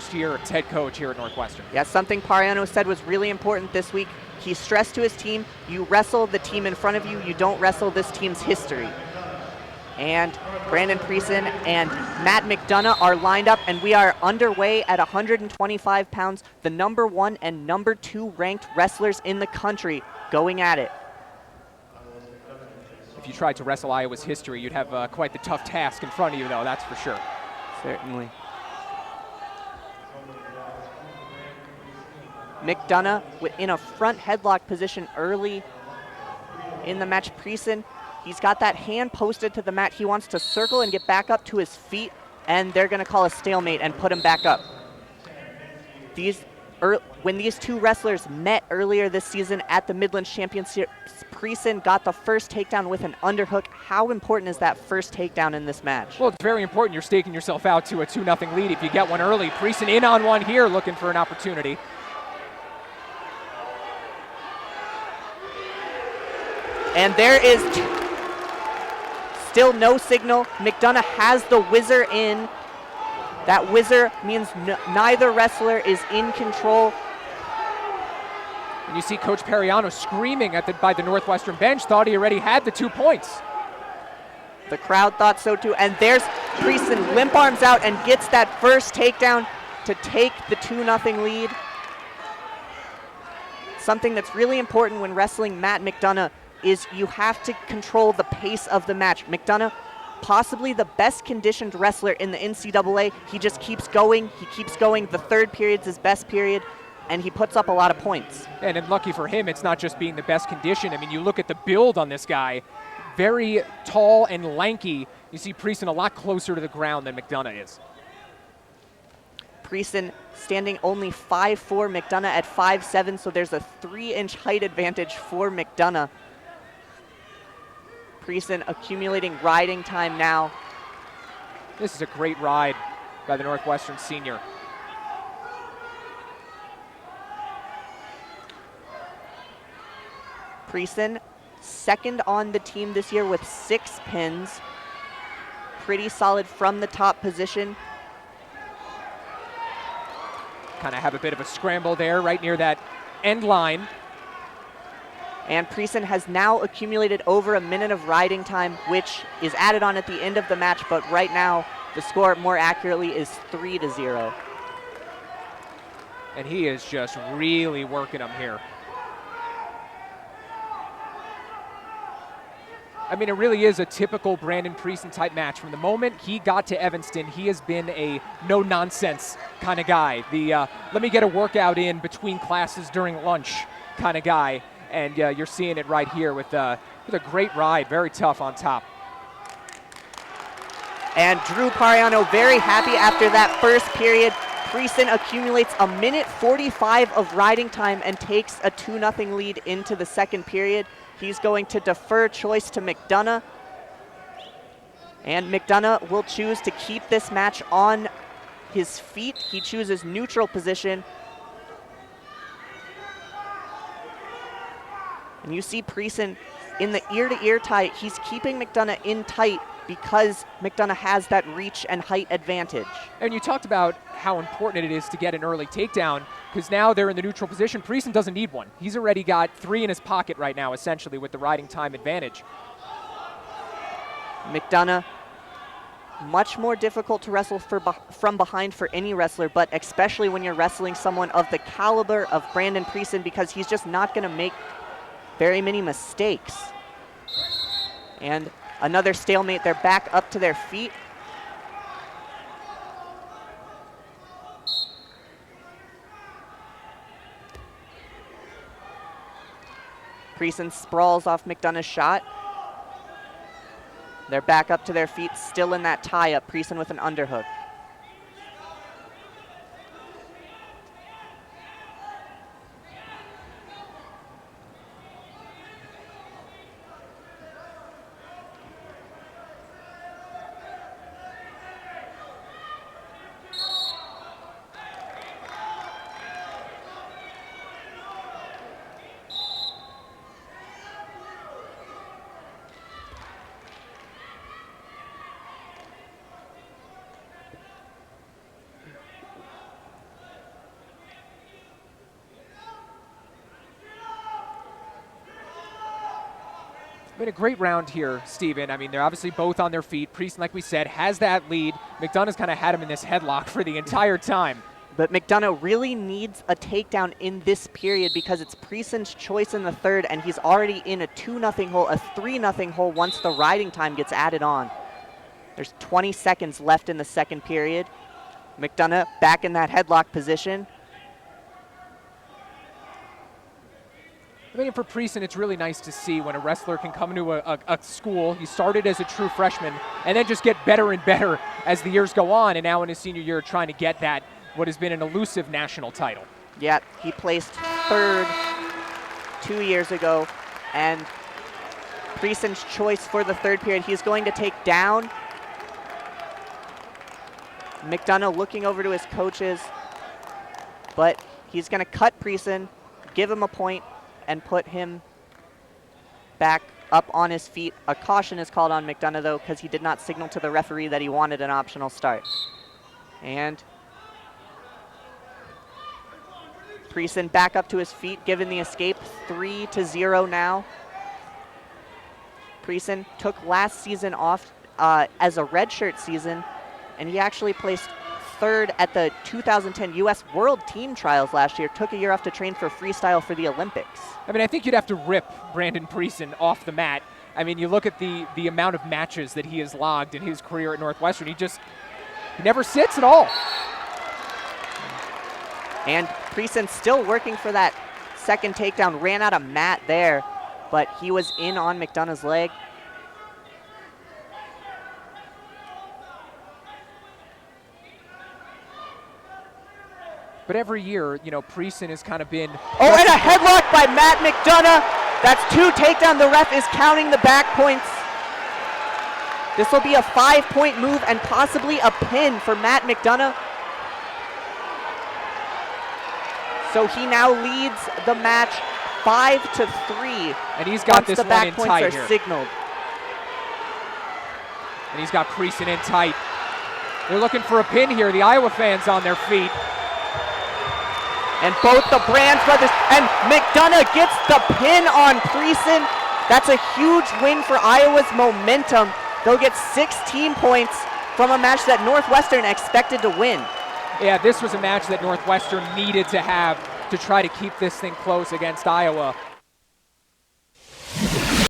first year as head coach here at Northwestern. Yeah, something Pariano said was really important this week. He stressed to his team, you wrestle the team in front of you, you don't wrestle this team's history. And Brandon Precin and Matt McDonough are lined up, and we are underway at 125 pounds, the #1 and #2 ranked wrestlers in the country going at it. If you tried to wrestle Iowa's history, you'd have quite the tough task in front of you, though, that's for sure. Certainly. McDonough in a front headlock position early in the match. Precin, he's got that hand posted to the mat. He wants to circle and get back up to his feet, and they're going to call a stalemate and put him back up. When these two wrestlers met earlier this season at the Midlands Championship, Precin got the first takedown with an underhook. How important is that first takedown in this match? Well, it's very important. You're staking yourself out to a 2-0 lead if you get one early. Precin in on one here, looking for an opportunity. And there is still no signal. McDonough has the whizzer in. That whizzer means neither wrestler is in control. And you see Coach Pariano screaming by the Northwestern bench, thought he already had the 2 points. The crowd thought so too. And there's Precin, limp arms out and gets that first takedown to take the 2-0 lead. Something that's really important when wrestling Matt McDonough is you have to control the pace of the match. McDonough, possibly the best conditioned wrestler in the NCAA. He just keeps going. He keeps going. The third period's his best period, and he puts up a lot of points. And lucky for him, it's not just being the best conditioned. I mean, you look at the build on this guy, very tall and lanky. You see Precin a lot closer to the ground than McDonough is. Precin standing only 5'4", McDonough at 5'7", so there's a 3-inch height advantage for McDonough. Precin accumulating riding time now. This is a great ride by the Northwestern senior. Precin, second on the team this year with 6 pins. Pretty solid from the top position. Kind of have a bit of a scramble there right near that end line. And Precin has now accumulated over a minute of riding time, which is added on at the end of the match, but right now the score more accurately is 3-0. And he is just really working him here. I mean, it really is a typical Brandon Precin type match. From the moment he got to Evanston, he has been a no-nonsense kind of guy. The let me get a workout in between classes during lunch kind of guy. And you're seeing it right here with a great ride, very tough on top. And Drew Pariano very happy after that first period. Precin accumulates a minute 45 of riding time and takes a 2-0 lead into the second period. He's going to defer choice to McDonough. And McDonough will choose to keep this match on his feet. He chooses neutral position. And you see Precin in the ear-to-ear tie. He's keeping McDonough in tight because McDonough has that reach and height advantage. And you talked about how important it is to get an early takedown, because now they're in the neutral position. Precin doesn't need one. He's already got 3 in his pocket right now, essentially, with the riding time advantage. McDonough, much more difficult to wrestle from behind for any wrestler, but especially when you're wrestling someone of the caliber of Brandon Precin, because he's just not going to make very many mistakes. And another stalemate. They're back up to their feet. Precin sprawls off McDonough's shot. They're back up to their feet, still in that tie-up. Precin with an underhook. I mean, a great round here, Steven. I mean, they're obviously both on their feet. Precin, like we said, has that lead. McDonough's kind of had him in this headlock for the entire time. But McDonough really needs a takedown in this period because it's Precin's choice in the third, and he's already in a 2-0 hole, a 3-0 hole once the riding time gets added on. There's 20 seconds left in the second period. McDonough back in that headlock position. I mean, for Precin, it's really nice to see when a wrestler can come into a school. He started as a true freshman and then just get better and better as the years go on, and now in his senior year trying to get that, what has been an elusive national title. Yeah, he placed third 2 years ago, and Precin's choice for the third period, he's going to take down. McDonough looking over to his coaches, but he's going to cut Precin, give him a point, and put him back up on his feet. A caution is called on McDonough, though, because he did not signal to the referee that he wanted an optional start. And Precin back up to his feet, given the escape, 3-0 now. Precin took last season off as a redshirt season, and he actually placed third at the 2010 U.S. World Team Trials last year, took a year off to train for freestyle for the Olympics. I mean, I think you'd have to rip Brandon Precin off the mat. I mean, you look at the amount of matches that he has logged in his career at Northwestern. He never sits at all. And Precin still working for that second takedown, ran out of mat there, but he was in on McDonough's leg. But every year, you know, Precin has kind of been... Oh, and a headlock by Matt McDonough. That's 2 takedown. The ref is counting the back points. This will be a 5-point move and possibly a pin for Matt McDonough. So he now leads the match 5-3. And he's got this the one back in points tight are here. signaled. And he's got Precin in tight. They're looking for a pin here. The Iowa fans on their feet. And both the Brands brothers, and McDonough gets the pin on Precin. That's a huge win for Iowa's momentum. They'll get 16 points from a match that Northwestern expected to win. Yeah, this was a match that Northwestern needed to have to try to keep this thing close against Iowa.